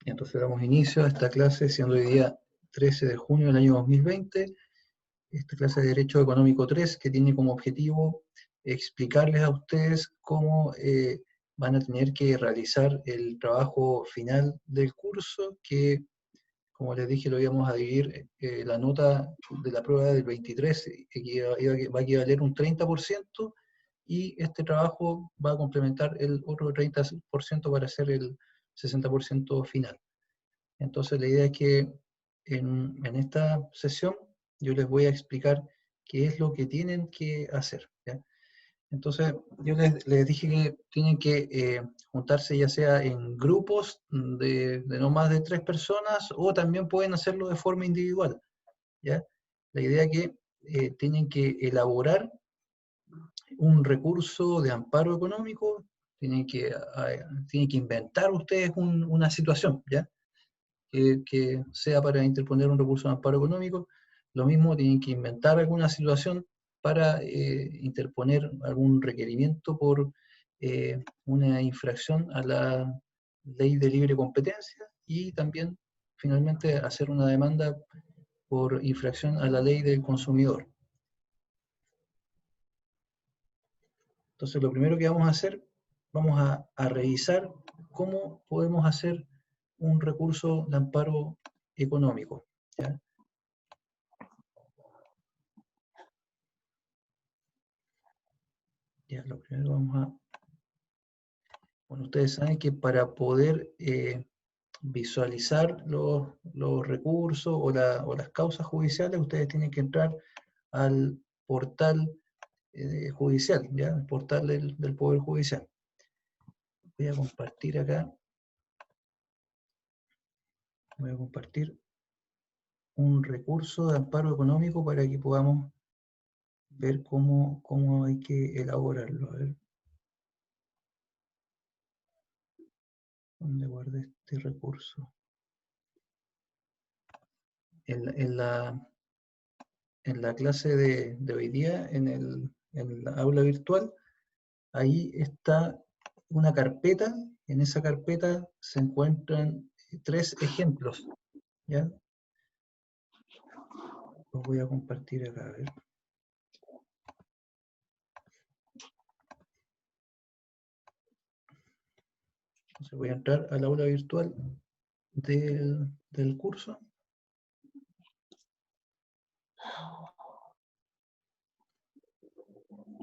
Y entonces damos inicio a esta clase, siendo hoy día 13 de junio del año 2020, esta clase de Derecho Económico 3, que tiene como objetivo explicarles a ustedes cómo van a tener que realizar el trabajo final del curso, que, como les dije, lo íbamos a dividir, la nota de la prueba del 23 va a equivaler un 30%, y este trabajo va a complementar el otro 30% para hacer el 60% final. Entonces la idea es que en esta sesión yo les voy a explicar qué es lo que tienen que hacer, ¿ya? Entonces yo les dije que tienen que juntarse ya sea en grupos de no más de 3 personas, o también pueden hacerlo de forma individual, ¿ya? La idea es que tienen que elaborar un recurso de amparo económico, tienen que inventar ustedes una situación, ¿ya? Que sea para interponer un recurso de amparo económico. Lo mismo, tienen que inventar alguna situación para interponer algún requerimiento por una infracción a la ley de libre competencia, y también finalmente hacer una demanda por infracción a la ley del consumidor. Entonces lo primero que vamos a hacer, vamos a revisar cómo podemos hacer un recurso de amparo económico, ¿ya? Ya, lo primero vamos a... Bueno, ustedes saben que para poder visualizar los recursos o las causas judiciales, ustedes tienen que entrar al portal judicial, ¿ya? El portal del Poder Judicial. Voy a compartir acá. Voy a compartir un recurso de amparo económico para que podamos ver cómo hay que elaborarlo. A ver, ¿dónde guardé este recurso? En la clase de hoy día, en la aula virtual, ahí está una carpeta. En esa carpeta se encuentran 3 ejemplos, ¿ya? Los voy a compartir acá, a ver. Entonces voy a entrar al aula virtual del curso.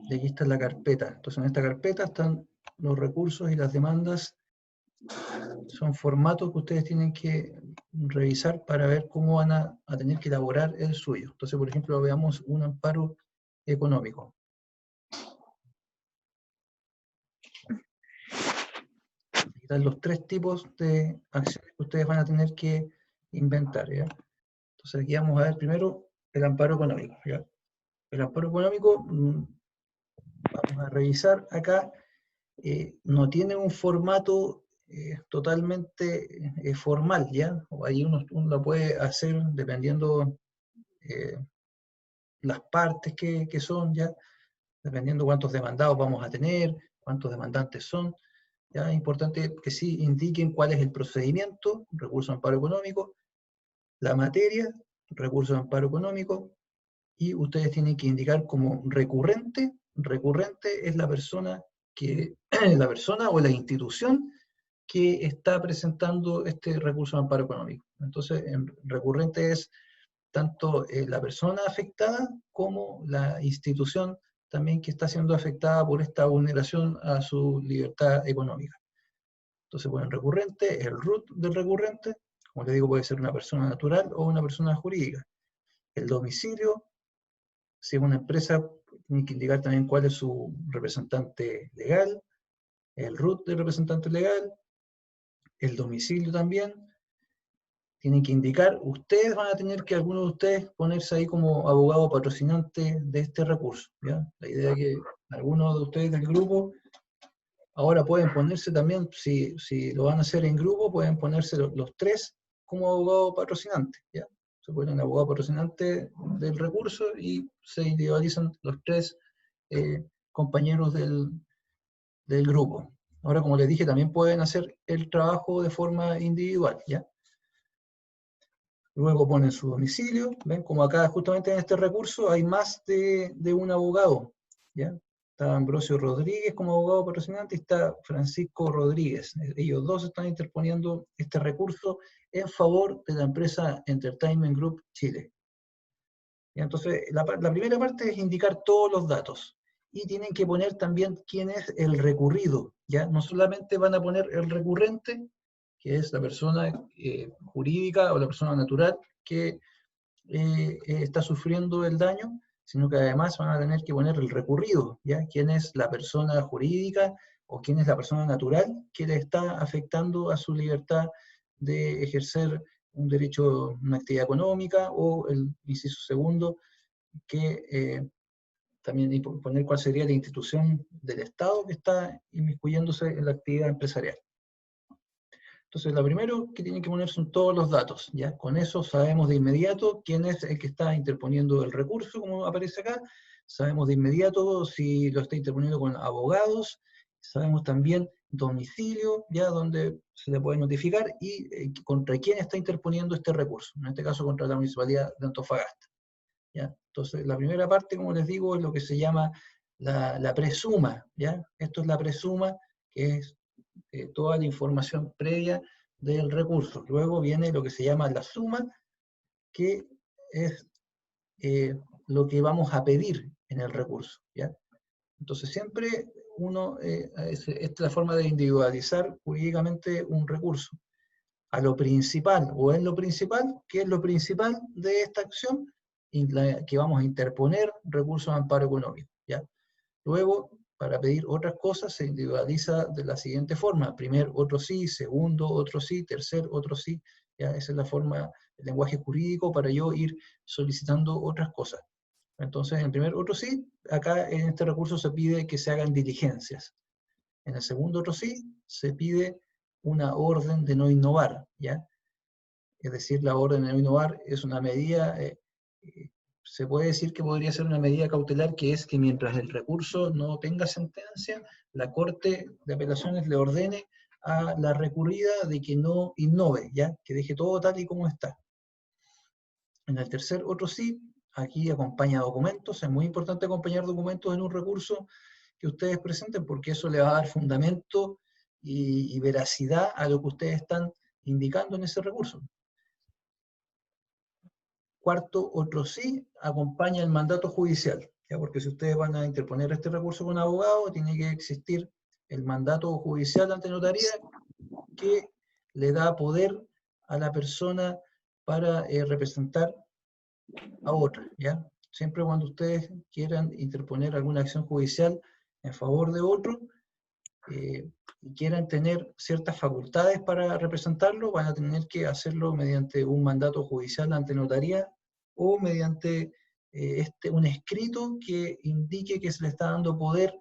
Y aquí está la carpeta. Entonces en esta carpeta están los recursos y las demandas. Son formatos que ustedes tienen que revisar para ver cómo van a tener que elaborar el suyo. Entonces, por ejemplo, veamos un amparo económico. Aquí están los 3 tipos de acciones que ustedes van a tener que inventar, ¿ya? Entonces aquí vamos a ver primero el amparo económico, ¿ya? El amparo económico, vamos a revisar acá, no tiene un formato totalmente formal, ¿ya? Ahí uno lo puede hacer dependiendo las partes que son, ¿ya? Dependiendo cuántos demandados vamos a tener, cuántos demandantes son. Ya es importante que sí indiquen cuál es el procedimiento, recurso de amparo económico, la materia, recurso de amparo económico, y ustedes tienen que indicar como recurrente. Recurrente es la persona la persona o la institución que está presentando este recurso de amparo económico. Entonces, recurrente es tanto la persona afectada como la institución también que está siendo afectada por esta vulneración a su libertad económica. Entonces, bueno, el recurrente, el root del recurrente, como les digo, puede ser una persona natural o una persona jurídica. El domicilio, si es una empresa, tiene que indicar también cuál es su representante legal, el root del representante legal, el domicilio también. Tienen que indicar, ustedes van a tener que, algunos de ustedes, ponerse ahí como abogado patrocinante de este recurso, ¿ya? La idea es que algunos de ustedes del grupo ahora pueden ponerse también, si lo van a hacer en grupo, pueden ponerse los 3 como abogado patrocinante, ¿ya? Se ponen abogado patrocinante del recurso y se individualizan los 3 compañeros del grupo. Ahora, como les dije, también pueden hacer el trabajo de forma individual, ¿ya? Luego ponen su domicilio, ven como acá justamente en este recurso hay más de un abogado, ¿ya? Está Ambrosio Rodríguez como abogado patrocinante y está Francisco Rodríguez. Ellos dos están interponiendo este recurso en favor de la empresa Entertainment Group Chile. ¿Ya? Entonces, la primera parte es indicar todos los datos. Y tienen que poner también quién es el recurrido, ¿ya? No solamente van a poner el recurrente, que es la persona jurídica o la persona natural que está sufriendo el daño, sino que además van a tener que poner el recurrido, ¿ya? ¿Quién es la persona jurídica o quién es la persona natural que le está afectando a su libertad de ejercer un derecho, una actividad económica, o el inciso segundo, que también poner cuál sería la institución del Estado que está inmiscuyéndose en la actividad empresarial. Entonces, lo primero que tienen que poner son todos los datos, ¿ya? Con eso sabemos de inmediato quién es el que está interponiendo el recurso, como aparece acá, sabemos de inmediato si lo está interponiendo con abogados, sabemos también domicilio, ya donde se le puede notificar, y contra quién está interponiendo este recurso, en este caso contra la Municipalidad de Antofagasta, ¿ya? Entonces, la primera parte, como les digo, es lo que se llama la presuma, ¿ya? Esto es la presuma, que es toda la información previa del recurso. Luego viene lo que se llama la suma, que es lo que vamos a pedir en el recurso, ¿ya? Entonces siempre esta es la forma de individualizar jurídicamente un recurso. A lo principal, o en lo principal, ¿qué es lo principal de esta acción? Que vamos a interponer recursos de amparo económico, ¿ya? Luego, para pedir otras cosas, se individualiza de la siguiente forma. Primer, otro sí; segundo, otro sí; tercer, otro sí. ¿Ya? Esa es la forma, el lenguaje jurídico para yo ir solicitando otras cosas. Entonces, en primer, otro sí, acá en este recurso se pide que se hagan diligencias. En el segundo, otro sí, se pide una orden de no innovar, ¿ya? Es decir, la orden de no innovar es una medida, se puede decir que podría ser una medida cautelar, que es que mientras el recurso no tenga sentencia, la Corte de Apelaciones le ordene a la recurrida de que no innove, ¿ya? Que deje todo tal y como está. En el tercer, otro sí, aquí acompaña documentos. Es muy importante acompañar documentos en un recurso que ustedes presenten, porque eso le va a dar fundamento y veracidad a lo que ustedes están indicando en ese recurso. Cuarto, otro sí, acompaña el mandato judicial, ¿ya? Porque si ustedes van a interponer este recurso con un abogado, tiene que existir el mandato judicial ante notaría que le da poder a la persona para representar a otra, ¿ya? Siempre cuando ustedes quieran interponer alguna acción judicial en favor de otro, y quieran tener ciertas facultades para representarlo, van a tener que hacerlo mediante un mandato judicial ante notaría, o mediante un escrito que indique que se le está dando poder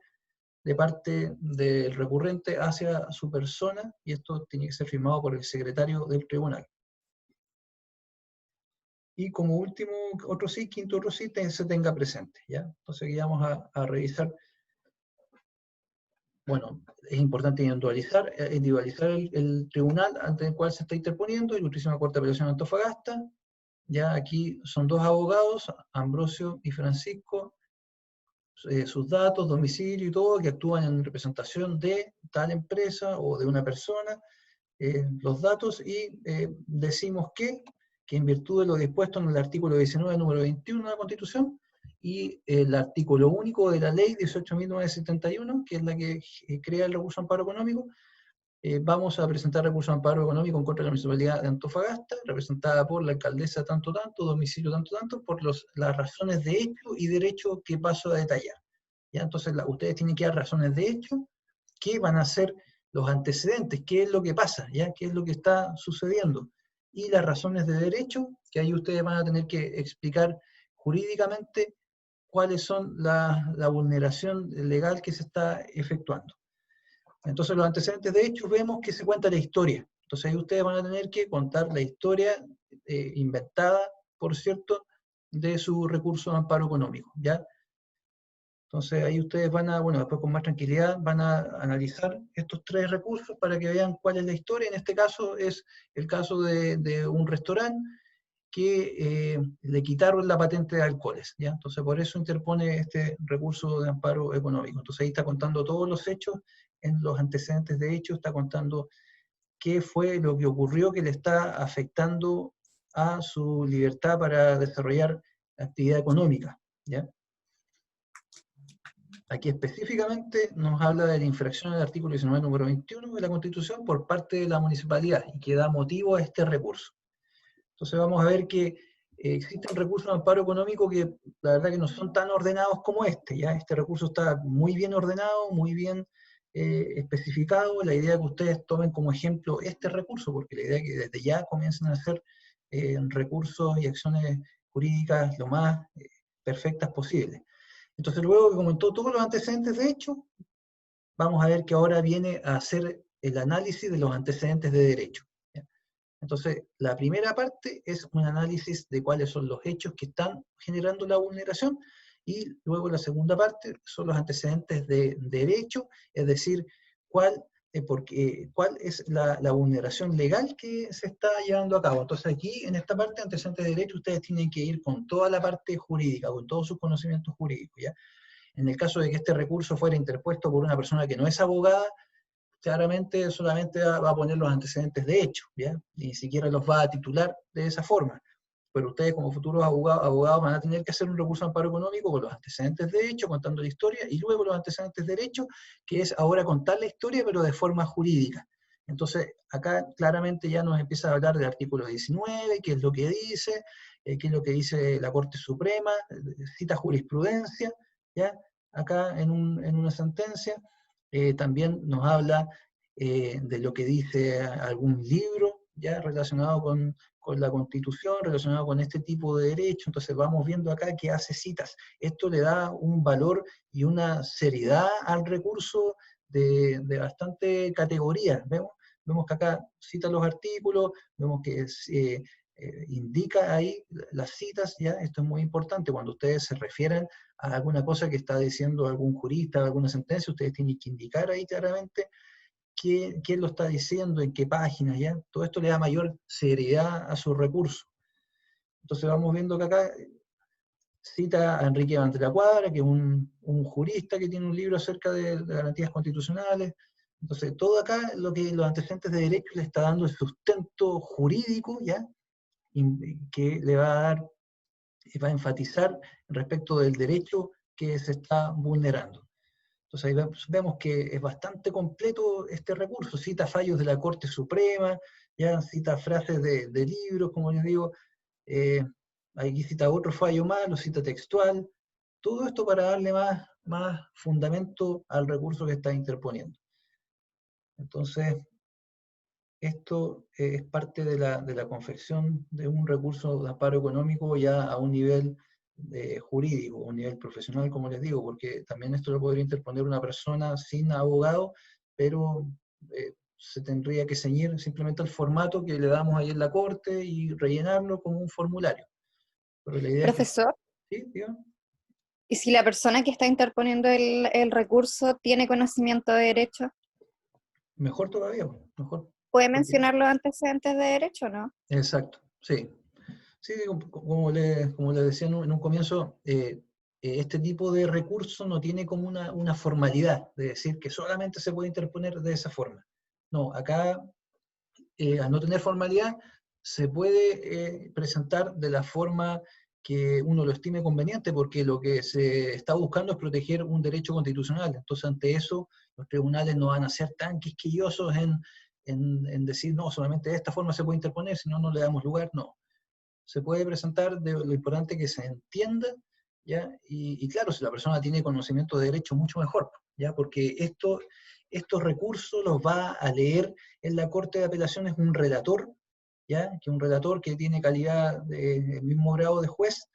de parte del recurrente hacia su persona, y esto tiene que ser firmado por el secretario del tribunal. Y como último, otro sí, quinto otro sí, se tenga presente, ¿ya? Entonces aquí vamos a revisar. Bueno, es importante individualizar el tribunal ante el cual se está interponiendo, Ilustrísima Corte de Apelación de Antofagasta. Ya aquí son dos abogados, Ambrosio y Francisco, sus datos, domicilio y todo, que actúan en representación de tal empresa o de una persona, los datos, y decimos que en virtud de lo dispuesto en el artículo 19, número 21 de la Constitución, y el artículo único de la ley 18.971, que es la que crea el recurso de amparo económico, vamos a presentar recurso de amparo económico en contra de la Municipalidad de Antofagasta, representada por la alcaldesa tanto tanto, domicilio tanto tanto, por las razones de hecho y derecho que paso a detallar. ¿Ya? Entonces ustedes tienen que dar razones de hecho, que van a ser los antecedentes, qué es lo que pasa, ¿ya? Qué es lo que está sucediendo. Y las razones de derecho, que ahí ustedes van a tener que explicar jurídicamente cuáles son la vulneración legal que se está efectuando. Entonces, los antecedentes de hecho, vemos que se cuenta la historia. Entonces, ahí ustedes van a tener que contar la historia inventada, por cierto, de su recurso de amparo económico, ¿ya? Entonces ahí ustedes van a, bueno, después con más tranquilidad van a analizar estos 3 recursos para que vean cuál es la historia. En este caso es el caso de un restaurante que le quitaron la patente de alcoholes, ¿ya? Entonces por eso interpone este recurso de amparo económico. Entonces ahí está contando todos los hechos, en los antecedentes de hechos está contando qué fue lo que ocurrió que le está afectando a su libertad para desarrollar actividad económica, ¿ya? Aquí específicamente nos habla de la infracción del artículo 19, número 21 de la Constitución por parte de la municipalidad y que da motivo a este recurso. Entonces vamos a ver que existen recursos de amparo económico que la verdad que no son tan ordenados como este, ¿ya? Este recurso está muy bien ordenado, muy bien especificado. La idea es que ustedes tomen como ejemplo este recurso, porque la idea es que desde ya comiencen a hacer recursos y acciones jurídicas lo más perfectas posibles. Entonces luego que comentó todos los antecedentes de hecho, vamos a ver que ahora viene a hacer el análisis de los antecedentes de derecho. Entonces, la primera parte es un análisis de cuáles son los hechos que están generando la vulneración, y luego la segunda parte son los antecedentes de derecho, es decir, cuál es la vulneración legal que se está llevando a cabo. Entonces aquí, en esta parte de antecedentes de derecho, ustedes tienen que ir con toda la parte jurídica, con todos sus conocimientos jurídicos, ¿ya? En el caso de que este recurso fuera interpuesto por una persona que no es abogada, claramente solamente va a poner los antecedentes de hecho, ¿ya? Ni siquiera los va a titular de esa forma. Pero ustedes como futuros abogados van a tener que hacer un recurso de amparo económico con los antecedentes de hecho, contando la historia, y luego los antecedentes de derecho, que es ahora contar la historia, pero de forma jurídica. Entonces, acá claramente ya nos empieza a hablar del artículo 19, qué es lo que dice, qué es lo que dice la Corte Suprema, cita jurisprudencia, ¿ya? Acá en una sentencia, también nos habla de lo que dice algún libro ya relacionado con la Constitución, relacionado con este tipo de derechos. Entonces vamos viendo acá que hace citas. Esto le da un valor y una seriedad al recurso de bastante categoría. Vemos que acá cita los artículos, vemos que indica ahí las citas, ¿ya? Esto es muy importante. Cuando ustedes se refieren a alguna cosa que está diciendo algún jurista, alguna sentencia, ustedes tienen que indicar ahí claramente quién lo está diciendo, en qué página, ¿ya? Todo esto le da mayor seriedad a su recurso. Entonces vamos viendo que acá cita a Enrique Van de la Cuadra, que es un jurista que tiene un libro acerca de garantías constitucionales. Entonces todo acá lo que los antecedentes de derecho le está dando el sustento jurídico, ¿ya? Que le va a dar, va a enfatizar respecto del derecho que se está vulnerando. Entonces ahí vemos que es bastante completo este recurso, cita fallos de la Corte Suprema, ya cita frases de libros, como les digo, eh, aquí cita otro fallo más, lo cita textual, todo esto para darle más fundamento al recurso que está interponiendo. Entonces, esto es parte de la confección de un recurso de amparo económico ya a un nivel jurídico, un nivel profesional, como les digo, porque también esto lo podría interponer una persona sin abogado, pero se tendría que ceñir simplemente al formato que le damos ahí en la corte y rellenarlo como un formulario. Pero la idea es que... Profesor, ¿Sí? Dígame. ¿y si la persona que está interponiendo el recurso tiene conocimiento de derecho? Mejor todavía, pues, mejor. ¿Puede Porque, mencionar los antecedentes de derecho o no? exacto, sí. Sí, como le decía en un comienzo, este tipo de recurso no tiene como una formalidad de decir que solamente se puede interponer de esa forma. No, acá, al no tener formalidad, se puede presentar de la forma que uno lo estime conveniente, porque lo que se está buscando es proteger un derecho constitucional. Entonces, ante eso, los tribunales no van a ser tan quisquillosos en decir, no, solamente de esta forma se puede interponer, si no, no le damos lugar, no, se puede presentar, de lo importante que se entienda, ¿ya? Y claro, si la persona tiene conocimiento de derecho, mucho mejor, ¿ya? Porque estos recursos los va a leer en la Corte de Apelaciones un relator, ¿ya? Que un relator que tiene calidad del mismo grado de juez,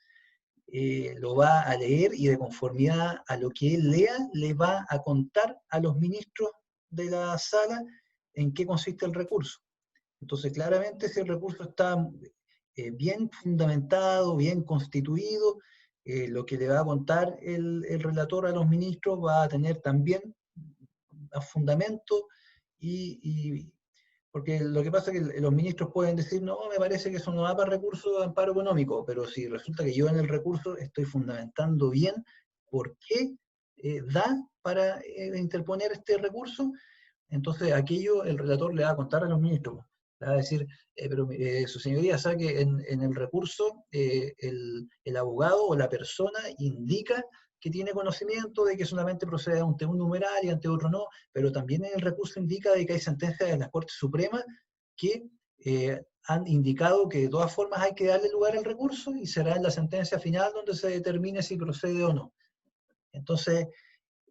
lo va a leer y de conformidad a lo que él lea, le va a contar a los ministros de la sala en qué consiste el recurso. Entonces, claramente, si el recurso está bien fundamentado, bien constituido, Lo que le va a contar el relator a los ministros va a tener también a fundamento porque lo que pasa es que los ministros pueden decir, no, me parece que eso no da para recursos de amparo económico, pero si resulta que yo en el recurso estoy fundamentando bien por qué da para interponer este recurso, entonces aquello el relator le va a contar a los ministros. Le va a decir, pero su señoría sabe que en el recurso el abogado o la persona indica que tiene conocimiento de que solamente procede ante un numeral y ante otro no, pero también en el recurso indica de que hay sentencias de la Corte Suprema que han indicado que de todas formas hay que darle lugar al recurso y será en la sentencia final donde se determine si procede o no. Entonces,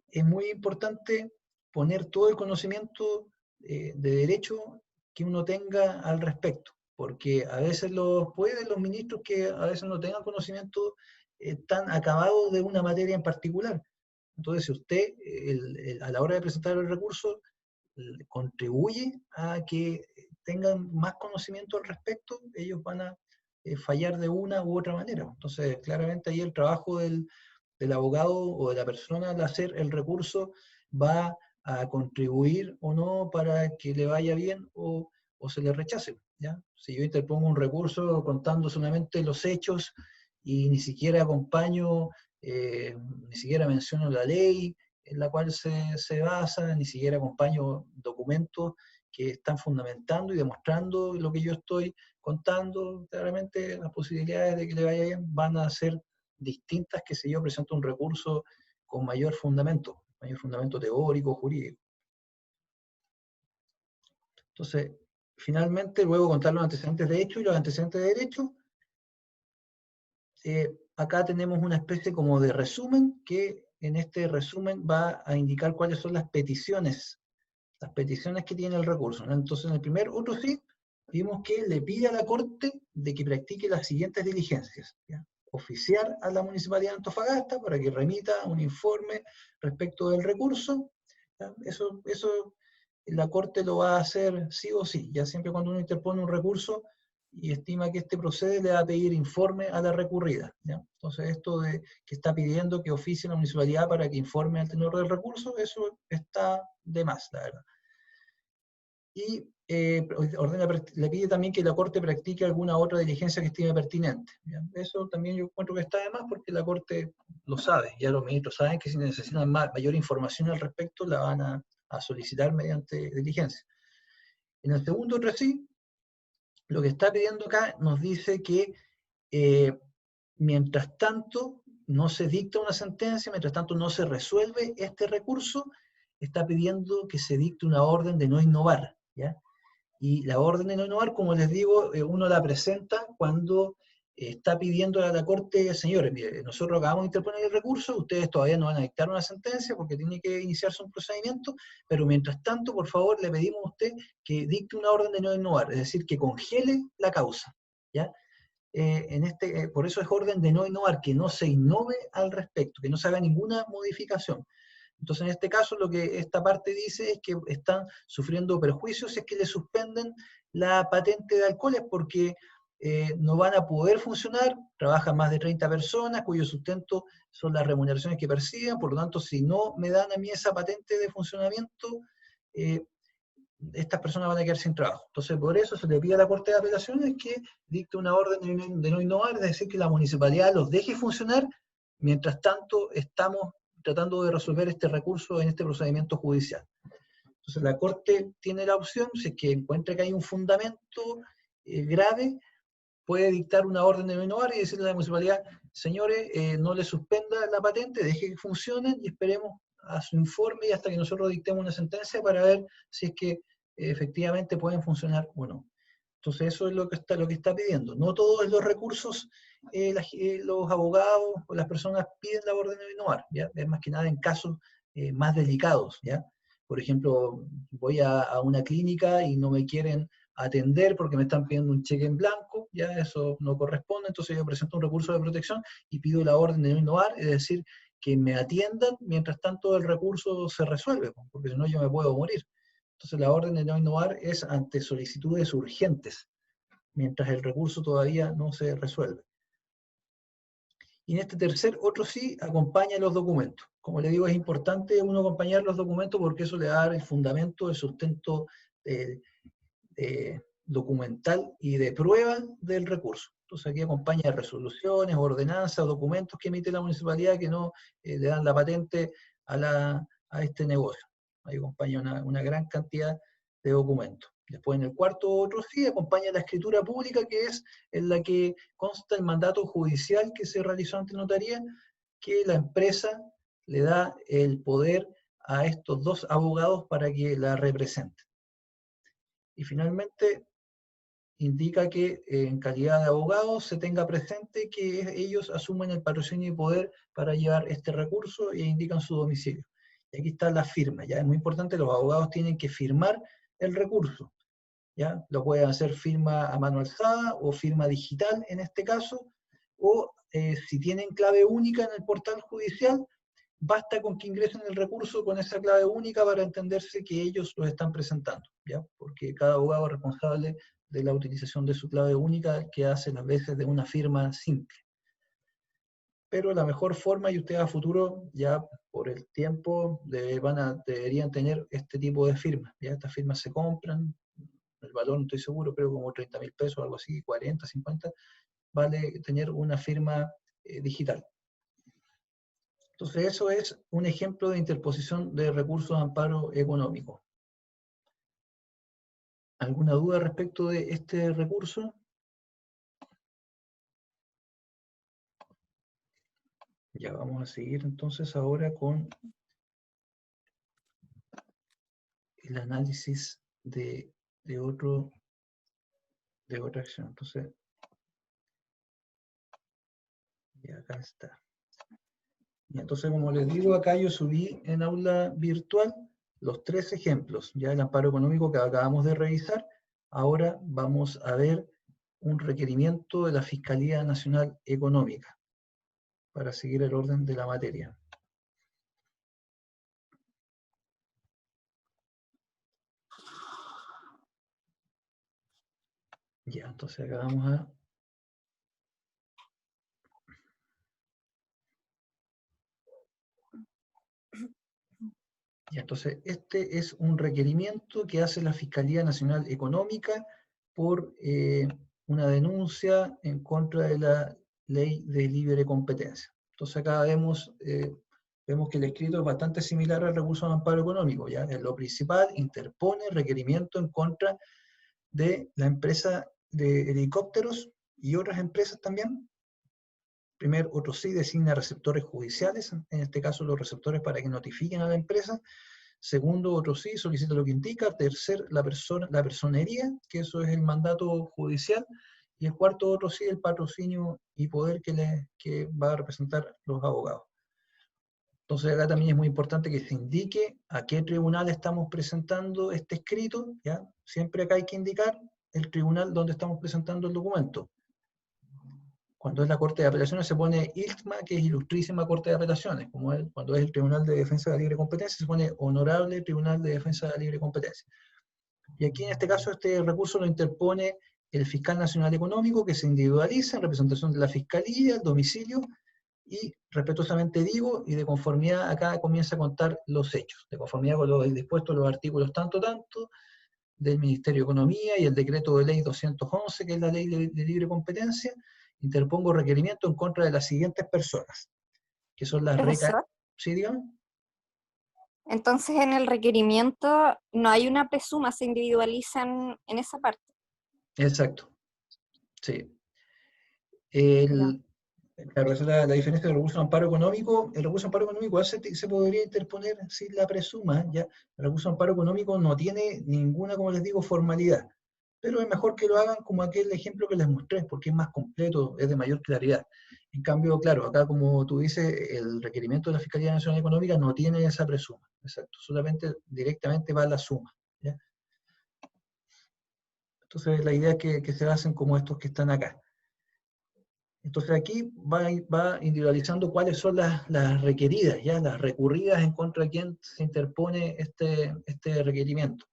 es muy importante poner todo el conocimiento de derecho que uno tenga al respecto, porque a veces pueden los ministros que a veces no tengan conocimiento tan acabado de una materia en particular. Entonces, si usted a la hora de presentar el recurso contribuye a que tengan más conocimiento al respecto, ellos van a fallar de una u otra manera. Entonces, claramente ahí el trabajo del abogado o de la persona al hacer el recurso va a contribuir o no para que le vaya bien o se le rechace. ¿ya? Si yo interpongo un recurso contando solamente los hechos y ni siquiera acompaño, ni siquiera menciono la ley en la cual se basa, ni siquiera acompaño documentos que están fundamentando y demostrando lo que yo estoy contando, claramente las posibilidades de que le vaya bien van a ser distintas que si yo presento un recurso con mayor fundamento teórico, jurídico. Entonces, finalmente, luego contar los antecedentes de hecho y los antecedentes de derecho. Acá tenemos una especie como de resumen, que en este resumen va a indicar cuáles son las peticiones que tiene el recurso. ¿no? Entonces, en el primer otro sí, vimos que le pide a la Corte de que practique las siguientes diligencias. ¿ya? Oficiar a la Municipalidad de Antofagasta para que remita un informe respecto del recurso. ¿ya? Eso la Corte lo va a hacer sí o sí. Ya siempre cuando uno interpone un recurso y estima que este procede, le va a pedir informe a la recurrida. ¿ya? Entonces, esto de que está pidiendo que oficie la municipalidad para que informe al tenor del recurso, eso está de más, la verdad. Y le pide también que la Corte practique alguna otra diligencia que estime pertinente. ¿ya? Eso también yo encuentro que está de más porque la Corte lo sabe, ya los ministros saben que si necesitan mayor información al respecto la van a solicitar mediante diligencia. En el segundo sí, lo que está pidiendo acá nos dice que mientras tanto no se dicta una sentencia, mientras tanto no se resuelve este recurso, está pidiendo que se dicte una orden de no innovar, ¿ya? Y la orden de no innovar, como les digo, uno la presenta cuando está pidiendo a la Corte, señores, mire, nosotros acabamos de interponer el recurso, ustedes todavía no van a dictar una sentencia porque tiene que iniciarse un procedimiento, pero mientras tanto, por favor, le pedimos a usted que dicte una orden de no innovar, es decir, que congele la causa, ¿ya? Por eso es orden de no innovar, que no se innove al respecto, que no se haga ninguna modificación. Entonces, en este caso, lo que esta parte dice es que están sufriendo perjuicios si es que le suspenden la patente de alcoholes porque no van a poder funcionar, trabajan más de 30 personas, cuyo sustento son las remuneraciones que perciben, por lo tanto, si no me dan a mí esa patente de funcionamiento, estas personas van a quedar sin trabajo. Entonces, por eso se le pide a la Corte de Apelaciones que dicte una orden de no innovar, es decir, que la municipalidad los deje funcionar, mientras tanto estamos tratando de resolver este recurso en este procedimiento judicial. Entonces, la Corte tiene la opción, si es que encuentra que hay un fundamento grave, puede dictar una orden de no innovar y decirle a la municipalidad, señores, no le suspenda la patente, deje que funcionen y esperemos a su informe y hasta que nosotros dictemos una sentencia para ver si es que efectivamente pueden funcionar o no. Entonces eso es lo que está pidiendo. No todos los recursos los abogados o las personas piden la orden de innovar, ¿ya? Es más que nada en casos más delicados, ¿ya? Por ejemplo, voy a una clínica y no me quieren atender porque me están pidiendo un cheque en blanco, ya eso no corresponde, entonces yo presento un recurso de protección y pido la orden de no innovar, es decir, que me atiendan mientras tanto el recurso se resuelve, porque si no yo me puedo morir. Entonces la orden de no innovar es ante solicitudes urgentes, mientras el recurso todavía no se resuelve. Y en este tercer, otro sí, acompaña los documentos. Como le digo, es importante uno acompañar los documentos porque eso le da el fundamento, el sustento documental y de prueba del recurso. Entonces aquí acompaña resoluciones, ordenanzas, documentos que emite la municipalidad que no le dan la patente a este negocio. Ahí acompaña una gran cantidad de documentos. Después en el cuarto otro sí acompaña la escritura pública, que es en la que consta el mandato judicial que se realizó ante notaría, que la empresa le da el poder a estos dos abogados para que la representen. Y finalmente indica que en calidad de abogados se tenga presente que ellos asumen el patrocinio y poder para llevar este recurso e indican su domicilio. Y aquí está la firma, ya es muy importante, los abogados tienen que firmar el recurso, ¿ya? Lo pueden hacer firma a mano alzada o firma digital en este caso, o si tienen clave única en el portal judicial, basta con que ingresen el recurso con esa clave única para entenderse que ellos lo están presentando, ¿ya? Porque cada abogado es responsable de la utilización de su clave única, que hace las veces de una firma simple. Pero la mejor forma, y ustedes a futuro, ya por el tiempo, deberían tener este tipo de firmas. Ya estas firmas se compran, el valor no estoy seguro, creo como 30.000 pesos, algo así, 40, 50, vale tener una firma digital. Entonces eso es un ejemplo de interposición de recursos de amparo económico. ¿Alguna duda respecto de este recurso? Ya vamos a seguir entonces ahora con el análisis de otra acción. Entonces, ya acá está. Y entonces, como les digo, acá yo subí en aula virtual los 3 ejemplos, ya el amparo económico que acabamos de revisar. Ahora vamos a ver un requerimiento de la Fiscalía Nacional Económica, para seguir el orden de la materia. Ya, entonces acá vamos a... Ya, entonces este es un requerimiento que hace la Fiscalía Nacional Económica por una denuncia en contra de la Ley de Libre Competencia. Entonces acá vemos que el escrito es bastante similar al recurso de amparo económico, ¿ya? En lo principal interpone requerimiento en contra de la empresa de helicópteros y otras empresas también. Primero, otro sí designa receptores judiciales, en este caso los receptores para que notifiquen a la empresa. Segundo, otro sí solicita lo que indica. Tercer, la personería, que eso es el mandato judicial. Y el cuarto, otro sí, el patrocinio y poder que va a representar los abogados. Entonces acá también es muy importante que se indique a qué tribunal estamos presentando este escrito, ¿ya? Siempre acá hay que indicar el tribunal donde estamos presentando el documento. Cuando es la Corte de Apelaciones se pone ILTMA, que es Ilustrísima Corte de Apelaciones. Cuando es el Tribunal de Defensa de la Libre Competencia se pone Honorable Tribunal de Defensa de la Libre Competencia. Y aquí en este caso este recurso lo interpone el Fiscal Nacional Económico, que se individualiza en representación de la Fiscalía, el domicilio, y respetuosamente digo, y de conformidad, acá comienza a contar los hechos, de conformidad con lo dispuesto en los artículos tanto, del Ministerio de Economía y el decreto de ley 211, que es la ley de libre competencia, interpongo requerimiento en contra de las siguientes personas, que son las Profesor, ¿Sí, dígame? entonces en el requerimiento no hay una presuma, se individualizan en esa parte. Exacto, sí. Ya. Claro, esa es la diferencia del recurso de amparo económico. El recurso de amparo económico se podría interponer sin la presuma, ¿ya? El recurso de amparo económico no tiene ninguna, como les digo, formalidad, pero es mejor que lo hagan como aquel ejemplo que les mostré, porque es más completo, es de mayor claridad. En cambio, claro, acá como tú dices, el requerimiento de la Fiscalía Nacional Económica no tiene esa presuma, exacto, solamente directamente va a la suma, ¿ya? Entonces la idea es que se hacen como estos que están acá. Entonces aquí va individualizando cuáles son las requeridas, ya las recurridas en contra de quien se interpone este requerimiento.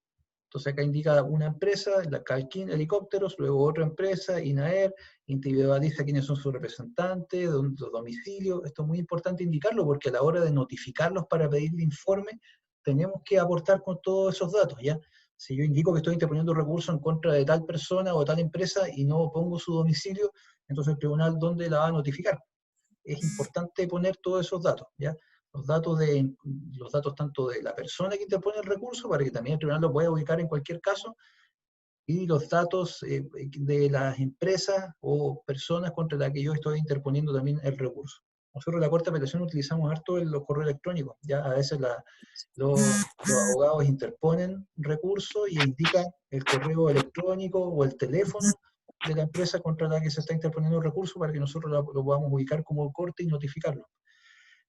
Entonces acá indica una empresa, la Calkin Helicópteros, luego otra empresa, INAER, individualiza quiénes son sus representantes, los domicilios. Esto es muy importante indicarlo porque a la hora de notificarlos para pedirle informe, tenemos que aportar con todos esos datos, ¿ya? Si yo indico que estoy interponiendo recurso en contra de tal persona o tal empresa y no pongo su domicilio, entonces el tribunal, ¿dónde la va a notificar? Es importante poner todos esos datos, ¿ya? Los datos tanto de la persona que interpone el recurso, para que también el tribunal lo pueda ubicar en cualquier caso, y los datos de las empresas o personas contra las que yo estoy interponiendo también el recurso. Nosotros en la Corte de Apelación utilizamos harto los correos electrónicos, ya a veces los abogados interponen recursos y indican el correo electrónico o el teléfono de la empresa contra la que se está interponiendo el recurso para que nosotros lo podamos ubicar como corte y notificarlo.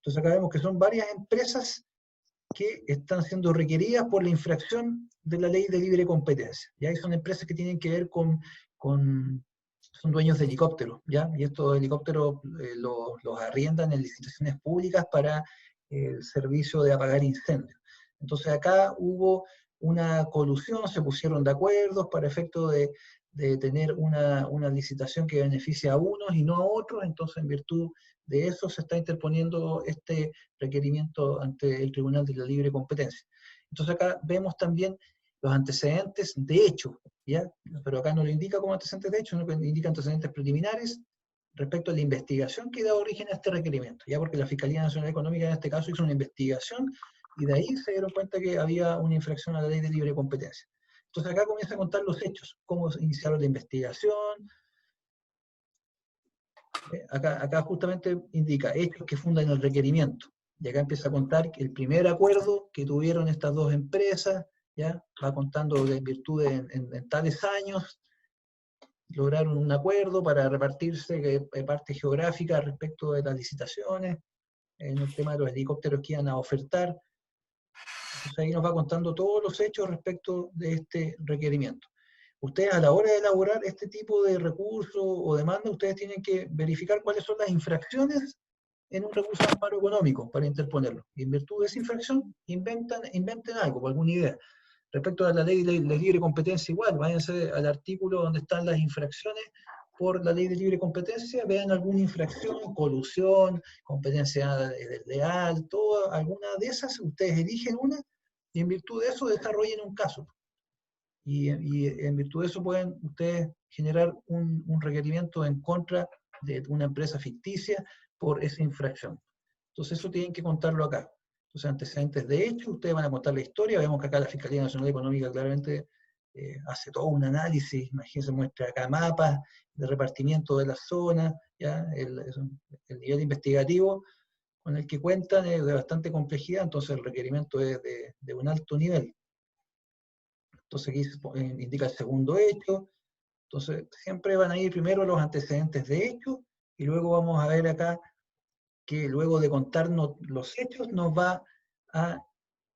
Entonces acá vemos que son varias empresas que están siendo requeridas por la infracción de la ley de libre competencia. ¿Ya? Y son empresas que tienen que ver son dueños de helicópteros, ¿ya? Y estos helicópteros los arriendan en licitaciones públicas para el servicio de apagar incendios. Entonces acá hubo una colusión, se pusieron de acuerdo para efecto de tener una licitación que beneficia a unos y no a otros, entonces en virtud de eso se está interponiendo este requerimiento ante el Tribunal de la Libre Competencia. Entonces acá vemos también los antecedentes de hecho, ¿ya? Pero acá no lo indica como antecedentes de hecho, sino que indica antecedentes preliminares respecto a la investigación que da origen a este requerimiento, ya porque la Fiscalía Nacional Económica en este caso hizo una investigación y de ahí se dieron cuenta que había una infracción a la ley de libre competencia. Entonces acá comienza a contar los hechos, cómo iniciaron la investigación. Acá justamente indica hechos que fundan el requerimiento. Y acá empieza a contar que el primer acuerdo que tuvieron estas dos empresas, ¿ya? Va contando de virtud en tales años, lograron un acuerdo para repartirse parte geográfica respecto de las licitaciones, en el tema de los helicópteros que iban a ofertar. Entonces ahí nos va contando todos los hechos respecto de este requerimiento. Ustedes a la hora de elaborar este tipo de recurso o demanda, ustedes tienen que verificar cuáles son las infracciones en un recurso de amparo económico para interponerlo. Y en virtud de esa infracción, inventen algo, alguna idea. Respecto a la ley de libre competencia, igual, váyanse al artículo donde están las infracciones por la ley de libre competencia, vean alguna infracción, colusión, competencia desleal, alguna de esas, ustedes eligen una y en virtud de eso desarrollen un caso. Y en virtud de eso pueden ustedes generar un requerimiento en contra de una empresa ficticia por esa infracción. Entonces eso tienen que contarlo acá. Entonces antecedentes de hecho, ustedes van a contar la historia, vemos que acá la Fiscalía Nacional Económica claramente hace todo un análisis, imagínense, muestra acá mapas de repartimiento de las zonas, ¿ya? El nivel investigativo con el que cuentan es de bastante complejidad, entonces el requerimiento es de un alto nivel. Entonces aquí indica el segundo hecho. Entonces siempre van a ir primero los antecedentes de hecho y luego vamos a ver acá que luego de contarnos los hechos nos va a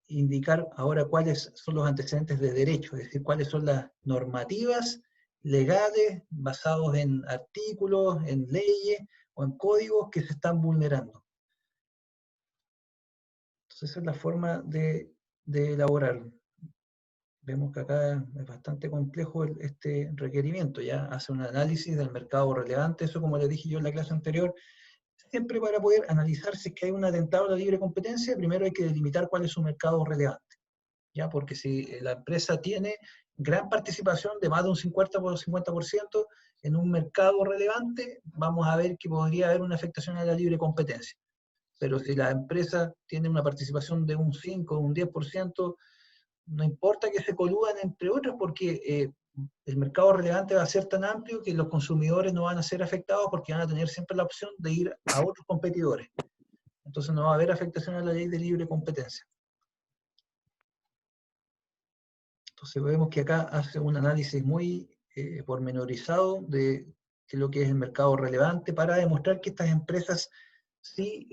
indicar ahora cuáles son los antecedentes de derecho, es decir, cuáles son las normativas legales basados en artículos, en leyes o en códigos que se están vulnerando. Entonces esa es la forma de elaborar. Vemos que acá es bastante complejo este requerimiento, ya hace un análisis del mercado relevante, eso como les dije yo en la clase anterior, siempre para poder analizar si es que hay un atentado a la libre competencia, primero hay que delimitar cuál es su mercado relevante, ya, porque si la empresa tiene gran participación de más de un 50% en un mercado relevante, vamos a ver que podría haber una afectación a la libre competencia. Pero si la empresa tiene una participación de un 5 o un 10%, no importa que se coludan entre otros porque el mercado relevante va a ser tan amplio que los consumidores no van a ser afectados porque van a tener siempre la opción de ir a otros competidores. Entonces no va a haber afectación a la ley de libre competencia. Entonces vemos que acá hace un análisis muy pormenorizado de lo que es el mercado relevante para demostrar que estas empresas sí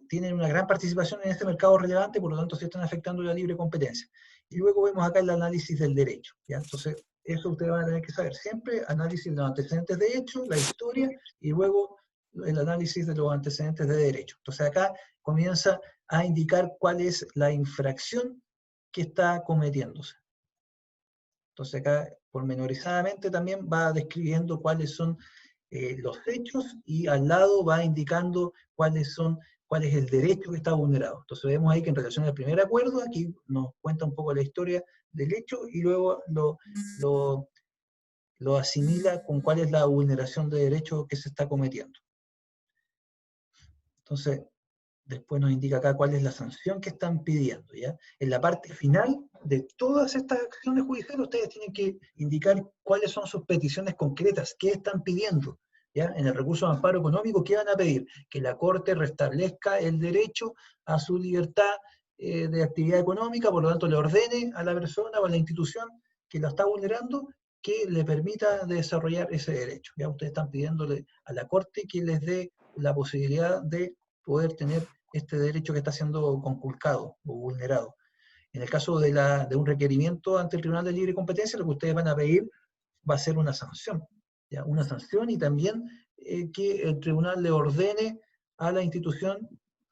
tienen una gran participación en este mercado relevante, por lo tanto sí están afectando la libre competencia. Y luego vemos acá el análisis del derecho, ¿ya? Entonces, eso ustedes van a tener que saber siempre, análisis de los antecedentes de hecho, la historia, y luego el análisis de los antecedentes de derecho. Entonces acá comienza a indicar cuál es la infracción que está cometiéndose. Entonces acá, pormenorizadamente, también va describiendo cuáles son los hechos y al lado va indicando cuál es el derecho que está vulnerado. Entonces vemos ahí que en relación al primer acuerdo, aquí nos cuenta un poco la historia del hecho y luego lo asimila con cuál es la vulneración de derecho que se está cometiendo. Entonces, después nos indica acá cuál es la sanción que están pidiendo, ¿ya? En la parte final de todas estas acciones judiciales, ustedes tienen que indicar cuáles son sus peticiones concretas, qué están pidiendo, ¿ya? En el recurso de amparo económico, ¿qué van a pedir? Que la Corte restablezca el derecho a su libertad de actividad económica, por lo tanto le ordene a la persona o a la institución que la está vulnerando que le permita desarrollar ese derecho. Ya ustedes están pidiéndole a la Corte que les dé la posibilidad de poder tener este derecho que está siendo conculcado o vulnerado. En el caso de un requerimiento ante el Tribunal de Libre Competencia, lo que ustedes van a pedir va a ser una sanción, ¿ya? Una sanción y también que el tribunal le ordene a la institución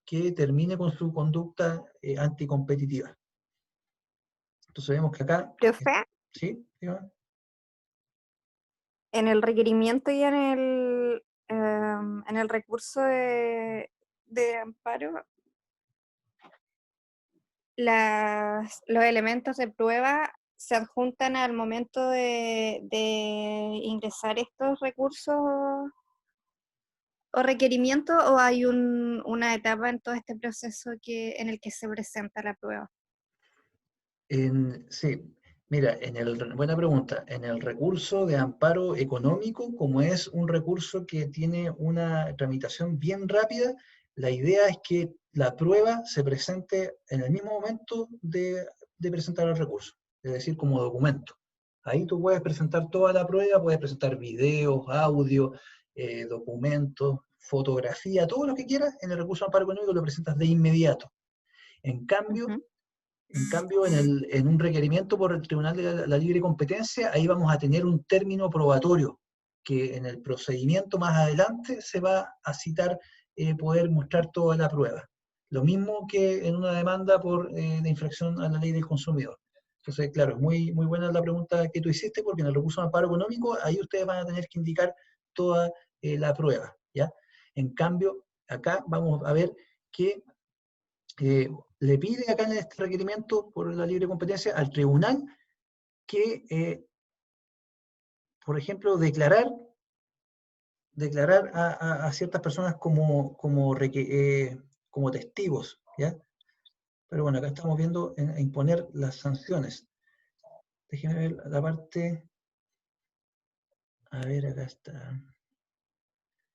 que termine con su conducta anticompetitiva. Entonces vemos que acá... Profe, ¿Sí? ¿Dígame? en el requerimiento y en el recurso de amparo, los elementos de prueba se adjuntan al momento de ingresar estos recursos o requerimientos, o hay una etapa en todo este proceso en el que se presenta la prueba. Sí, mira, buena pregunta. En el recurso de amparo económico, como es un recurso que tiene una tramitación bien rápida, la idea es que la prueba se presente en el mismo momento de presentar el recurso, es decir, como documento. Ahí tú puedes presentar toda la prueba, puedes presentar videos, audio, documentos, fotografía, todo lo que quieras en el recurso de amparo económico lo presentas de inmediato. En cambio, en un requerimiento por el Tribunal de la Libre Competencia, ahí vamos a tener un término probatorio, que en el procedimiento más adelante se va a citar poder mostrar toda la prueba. Lo mismo que en una demanda de infracción a la ley del consumidor. Entonces, claro, es muy, muy buena la pregunta que tú hiciste, porque en el recurso de amparo económico, ahí ustedes van a tener que indicar toda la prueba, ¿ya? En cambio, acá vamos a ver que le pide acá en este requerimiento por la libre competencia al tribunal que, por ejemplo, declarar a ciertas personas como testigos, ¿ya? Pero bueno, acá estamos viendo imponer las sanciones. Déjenme ver la parte... A ver, acá está.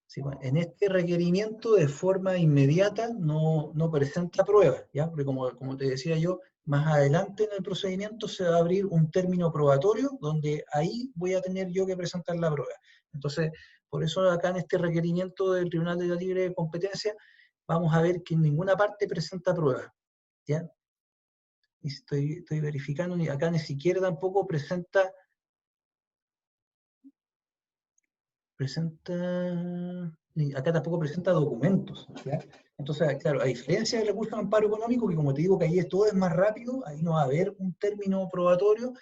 Sí, bueno, en este requerimiento de forma inmediata no presenta pruebas, ¿ya? Porque como te decía yo, más adelante en el procedimiento se va a abrir un término probatorio donde ahí voy a tener yo que presentar la prueba. Entonces, por eso acá en este requerimiento del Tribunal de la Libre Competencia vamos a ver que en ninguna parte presenta prueba, ¿ya? Y estoy verificando, ni acá ni siquiera tampoco presenta acá tampoco presenta documentos, ¿ya? Entonces, claro, a diferencia del recurso de amparo económico, que como te digo que ahí todo es más rápido, ahí no va a haber un término probatorio,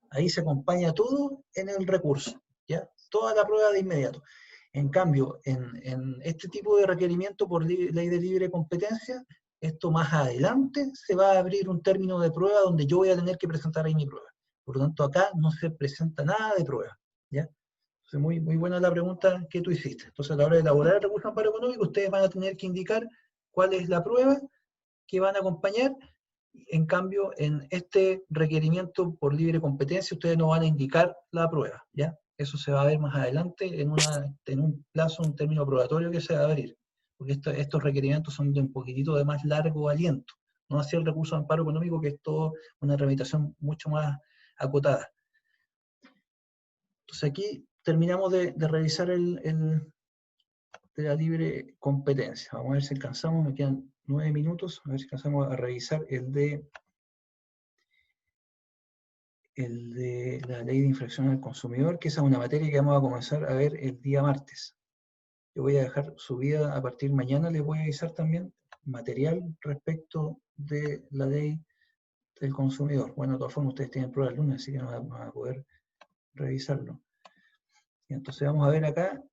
ahí se acompaña todo en el recurso, ¿ya? Toda la prueba de inmediato. En cambio, en este tipo de requerimiento por ley de libre competencia, esto más adelante se va a abrir un término de prueba donde yo voy a tener que presentar ahí mi prueba. Por lo tanto, acá no se presenta nada de prueba, ¿ya? Muy, muy buena la pregunta que tú hiciste. Entonces, a la hora de elaborar el recurso de amparo económico, ustedes van a tener que indicar cuál es la prueba que van a acompañar. En cambio, en este requerimiento por libre competencia, ustedes no van a indicar la prueba, ¿ya? Eso se va a ver más adelante en un plazo, un término probatorio que se va a abrir. Porque estos requerimientos son de un poquitito de más largo aliento. No así el recurso de amparo económico, que es todo una tramitación mucho más acotada. Entonces aquí terminamos de revisar de la libre competencia. Vamos a ver si alcanzamos, me quedan 9 minutos, a ver si alcanzamos a revisar el de la ley de infracción al consumidor, que esa es una materia que vamos a comenzar a ver el día martes. Yo voy a dejar subida a partir de mañana, les voy a avisar también material respecto de la ley del consumidor. Bueno, de todas formas ustedes tienen prueba el lunes, así que no van a poder revisarlo. Y entonces vamos a ver acá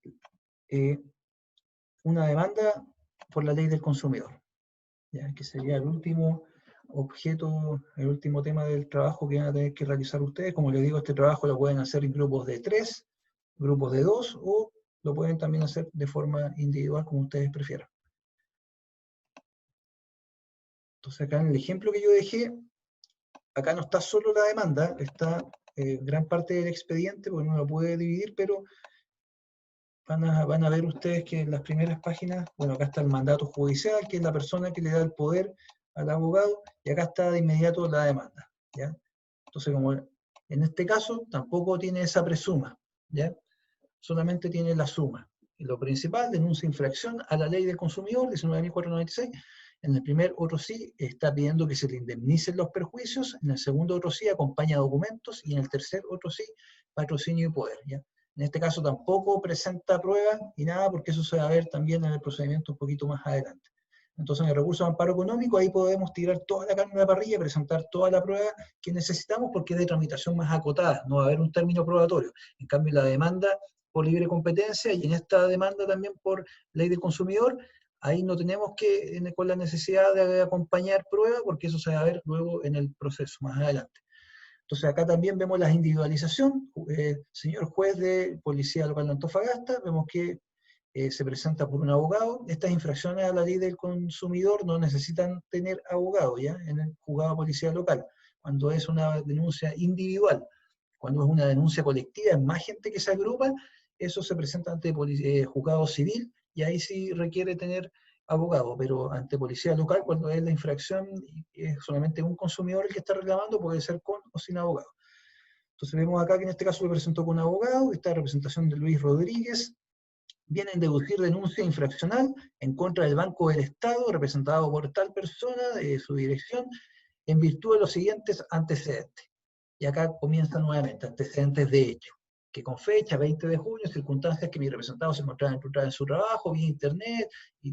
una demanda por la ley del consumidor, ¿ya? Que sería el último objeto, el último tema del trabajo que van a tener que realizar ustedes. Como les digo, este trabajo lo pueden hacer en grupos de 3, grupos de 2, o lo pueden también hacer de forma individual, como ustedes prefieran. Entonces acá en el ejemplo que yo dejé, acá no está solo la demanda, está gran parte del expediente, porque no lo puede dividir, pero van a ver ustedes que en las primeras páginas, bueno, acá está el mandato judicial, que es la persona que le da el poder al abogado, y acá está de inmediato la demanda, ¿ya? Entonces, como en este caso, tampoco tiene esa presuma, ¿ya? Solamente tiene la suma. Y lo principal, denuncia infracción a la ley del consumidor, 19.496. En el primer otro sí está pidiendo que se le indemnicen los perjuicios, en el segundo otro sí acompaña documentos, y en el tercer otro sí patrocinio y poder, ¿ya? En este caso tampoco presenta pruebas y nada, porque eso se va a ver también en el procedimiento un poquito más adelante. Entonces, en el recurso de amparo económico, ahí podemos tirar toda la carne a la parrilla, presentar toda la prueba que necesitamos, porque es de tramitación más acotada, no va a haber un término probatorio. En cambio, la demanda por libre competencia, y en esta demanda también por ley del consumidor, ahí no tenemos que, con la necesidad de acompañar pruebas, porque eso se va a ver luego en el proceso, más adelante. Entonces acá también vemos la individualización. Señor juez de Policía Local de Antofagasta, vemos que se presenta por un abogado. Estas infracciones a la ley del consumidor no necesitan tener abogado, ¿ya? En el juzgado de policía local, cuando es una denuncia individual. Cuando es una denuncia colectiva, es más gente que se agrupa, eso se presenta ante juzgado civil, y ahí sí requiere tener abogado, pero ante policía local, cuando es la infracción es solamente un consumidor el que está reclamando, puede ser con o sin abogado. Entonces vemos acá que en este caso se presentó con un abogado, esta representación de Luis Rodríguez, viene a deducir denuncia infraccional en contra del Banco del Estado, representado por tal persona, de su dirección, en virtud de los siguientes antecedentes. Y acá comienza nuevamente, antecedentes de hecho, que con fecha 20 de junio, circunstancias que mi representado se encontraba en su trabajo, vía internet, y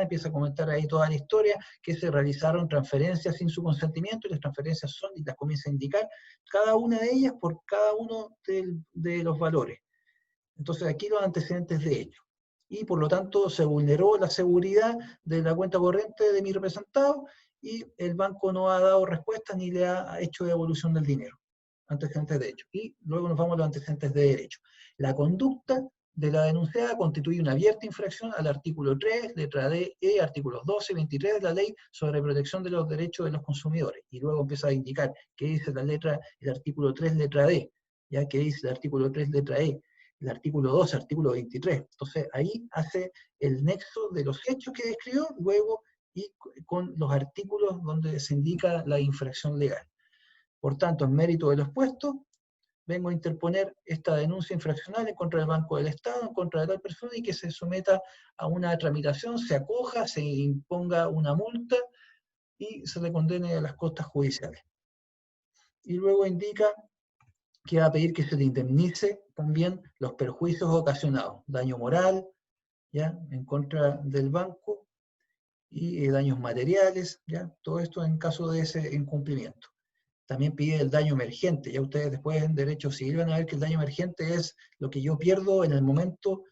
empieza a comentar ahí toda la historia, que se realizaron transferencias sin su consentimiento, y las transferencias son, y las comienza a indicar, cada una de ellas por cada uno de los valores. Entonces aquí los antecedentes de hecho. Y por lo tanto se vulneró la seguridad de la cuenta corriente de mi representado, y el banco no ha dado respuesta ni le ha hecho devolución del dinero. Antecedentes de hecho. Y luego nos vamos a los antecedentes de derecho. La conducta de la denunciada constituye una abierta infracción al artículo 3, letra D, E, artículos 12 y 23 de la Ley sobre Protección de los Derechos de los Consumidores. Y luego empieza a indicar qué dice el artículo 3, letra D, ya que dice el artículo 3, letra E, el artículo 2, artículo 23. Entonces ahí hace el nexo de los hechos que describió, luego y con los artículos donde se indica la infracción legal. Por tanto, en mérito de lo expuesto, vengo a interponer esta denuncia infraccional en contra del Banco del Estado, en contra de tal persona, y que se someta a una tramitación, se acoja, se imponga una multa y se le condene a las costas judiciales. Y luego indica que va a pedir que se le indemnice también los perjuicios ocasionados, daño moral, ¿ya?, en contra del banco, y daños materiales, ¿ya?, todo esto en caso de ese incumplimiento. También pide el daño emergente. Ya ustedes después en Derecho Civil van a ver que el daño emergente es lo que yo pierdo en el momento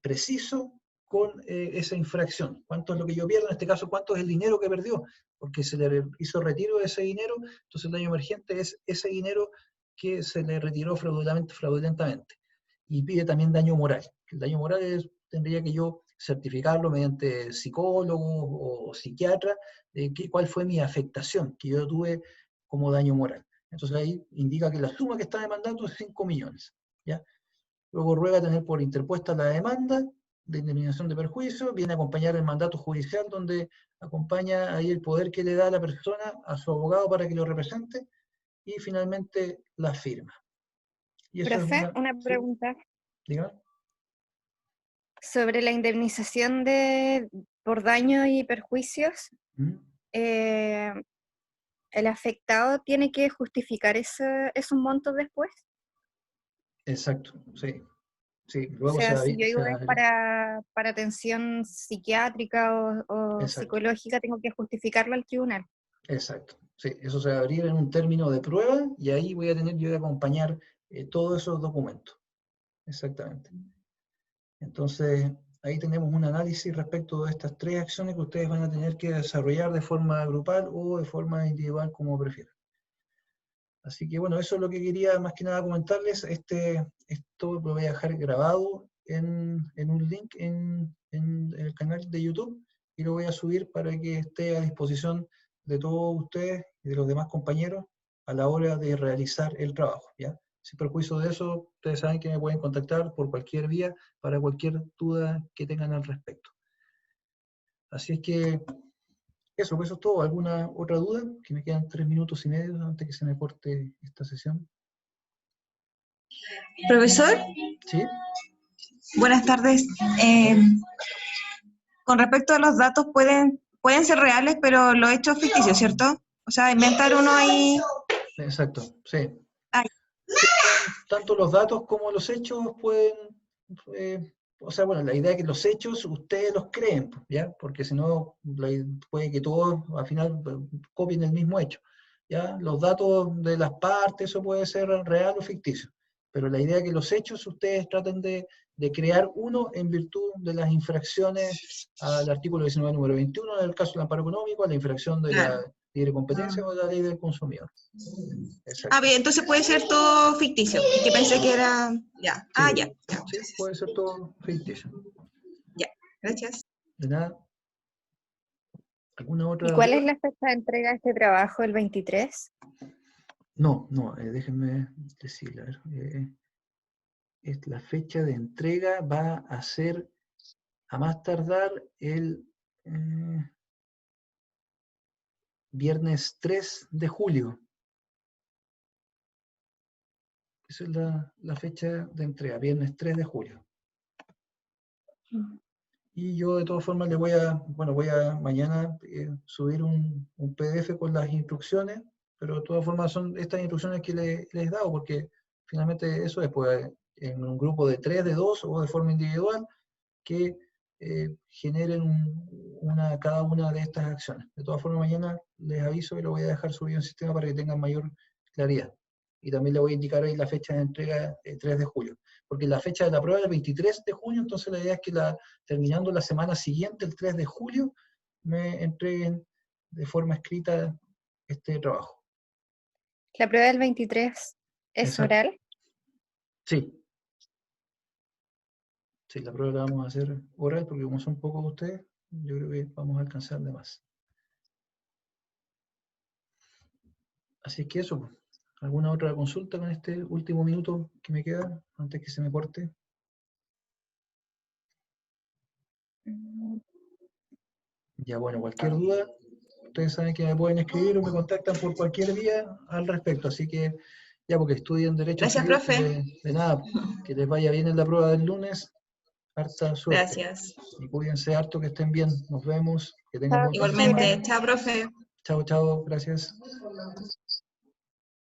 preciso con esa infracción. ¿Cuánto es lo que yo pierdo? En este caso, ¿cuánto es el dinero que perdió? Porque se le hizo retiro de ese dinero, entonces el daño emergente es ese dinero que se le retiró fraudulentamente. Y pide también daño moral. El daño moral tendría que yo certificarlo mediante psicólogo o psiquiatra, de cuál fue mi afectación que yo tuve como daño moral. Entonces ahí indica que la suma que está demandando es 5 millones. ¿Ya? Luego ruega tener por interpuesta la demanda de indemnización de perjuicio, viene a acompañar el mandato judicial, donde acompaña ahí el poder que le da a la persona a su abogado para que lo represente, y finalmente la firma. Y eso es Profe, una ¿sí? pregunta Dígame. sobre la indemnización por daños y perjuicios. ¿Mm? ¿El afectado tiene que justificar esos montos después? Exacto, sí. Sí, O luego sea, si yo digo es verá. para atención psiquiátrica o Exacto. psicológica, tengo que justificarlo al tribunal. Exacto. Sí, eso se va a abrir en un término de prueba y ahí voy a tener yo que acompañar todos esos documentos. Exactamente. Entonces, ahí tenemos un análisis respecto de estas 3 acciones que ustedes van a tener que desarrollar de forma grupal o de forma individual, como prefieran. Así que bueno, eso es lo que quería más que nada comentarles. Esto lo voy a dejar grabado en un link en el canal de YouTube y lo voy a subir para que esté a disposición de todos ustedes y de los demás compañeros a la hora de realizar el trabajo, ¿ya? Sin perjuicio de eso, ustedes saben que me pueden contactar por cualquier vía para cualquier duda que tengan al respecto. Así es que eso, pues eso es todo. ¿Alguna otra duda? Que me quedan 3 minutos y medio antes que se me corte esta sesión. Profesor, ¿Sí? buenas tardes. Con respecto a los datos, pueden ser reales, pero los hechos ficticios, ¿cierto? O sea, inventar uno ahí. Exacto, sí. Ay. Sí, tanto los datos como los hechos pueden, o sea, bueno, la idea es que los hechos ustedes los creen, ¿ya? Porque si no, puede que todos al final copien el mismo hecho, ¿ya? Los datos de las partes, eso puede ser real o ficticio, pero la idea es que los hechos ustedes traten de crear uno en virtud de las infracciones al artículo 19, número 21, en el caso del amparo económico, a la infracción de la libre competencia o de la ley del consumidor. Exacto. Ah, bien, entonces puede ser todo ficticio, que pensé que era. Ya. Sí, Ah, ya. sí, puede ser todo ficticio. Ya, gracias. De nada. ¿Alguna otra ¿Y cuál duda? es la fecha de entrega de este trabajo, el 23? No, déjenme decirle, a ver, la fecha de entrega va a ser a más tardar el viernes 3 de julio. Esa es la fecha de entrega, viernes 3 de julio. Y yo de todas formas voy a mañana subir un PDF con las instrucciones, pero de todas formas son estas instrucciones que les he dado, porque finalmente eso es pues, en un grupo de 3, de 2 o de forma individual, que generen cada una de estas acciones. De todas formas mañana les aviso y lo voy a dejar subido en el sistema para que tengan mayor claridad. Y también le voy a indicar ahí la fecha de entrega, 3 de julio. Porque la fecha de la prueba es el 23 de junio, entonces la idea es que terminando la semana siguiente, el 3 de julio, me entreguen de forma escrita este trabajo. ¿La prueba del 23 es Exacto. oral? Sí. Sí, la prueba la vamos a hacer oral, porque como son pocos ustedes, yo creo que vamos a alcanzar de más. Así es que eso. ¿Alguna otra consulta con este último minuto que me queda antes que se me corte? Ya bueno, cualquier duda, ustedes saben que me pueden escribir o me contactan por cualquier vía al respecto. Así que ya porque estudien Derecho Gracias, Civil, profe. de nada, que les vaya bien en la prueba del lunes. Harta suerte. Gracias. Y cuídense harto, que estén bien. Nos vemos. Que tengan buen fin de semana. Igualmente. Chao, profe. Chao, chao. Gracias.